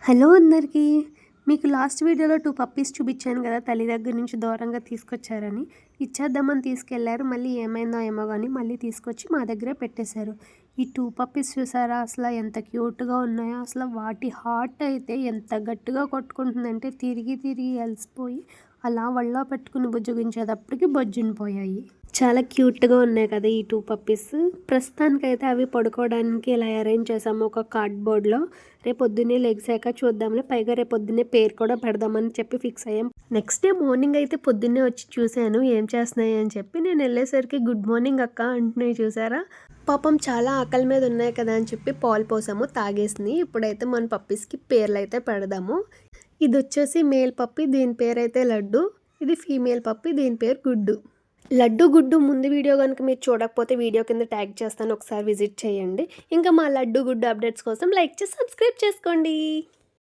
Hello అందరికీ. మీకు last వీడియోలో 2 పప్పీస్ చూపించాను కదా, తల్లి దగ్గర నుంచి దూరంగా తీసుకొచ్చారని. ఇచ్చేద్దామని తీసుకెళ్లారు. మళ్ళీ ఏమైందో ఏమో కానీ మళ్ళీ తీసుకొచ్చి మా దగ్గరే పెట్టేశారు. ఈ 2 పప్పీస్ చూసారా, అసలు ఎంత క్యూట్గా ఉన్నాయో. అసలు వాటి హార్ట్ అయితే ఎంత గట్టిగా కొట్టుకుంటుందంటే తిరిగి తిరిగి అలసిపోయి అలా ఒళ్ళో పెట్టుకుని బుజ్జగించేటప్పటికి బొజ్జునిపోయాయి. చాలా క్యూట్గా ఉన్నాయి కదా ఈ 2 పప్పీస్. ప్రస్తుతానికైతే అవి పడుకోవడానికి ఇలా అరేంజ్ చేసాము ఒక కార్డ్బోర్డ్లో. రేపొద్దున్నే లెగ్సాక చూద్దాంలే, పైగా రేపొద్దున్నే పేరు కూడా పెడదామని చెప్పి ఫిక్స్ అయ్యాం. నెక్స్ట్ డే మార్నింగ్ అయితే పొద్దున్నే వచ్చి చూశాను ఏం చేస్తున్నాయి అని చెప్పి. నేను వెళ్ళేసరికి గుడ్ మార్నింగ్ అక్క అంటున్నాయి చూసారా. పాపం చాలా ఆకలి మీద ఉన్నాయి కదా అని చెప్పి పాలు పోసాము, తాగేసినాయి. ఇప్పుడైతే మన పప్పీస్కి పేర్లు అయితే పెడదాము. ఇది వచ్చేసి మేల్ పప్పి, దీని పేరు అయితే లడ్డు. ఇది ఫీమేల్ పప్పి, దీని పేరు గుడ్డు. లడ్డు గుడ్డు ముందు వీడియో కనుక మీరు చూడకపోతే వీడియో కింద ట్యాగ్ చేస్తాను, ఒకసారి విజిట్ చేయండి. ఇంకా మా లడ్డు గుడ్డు అప్డేట్స్ కోసం లైక్ చేసి సబ్స్క్రైబ్ చేసుకోండి.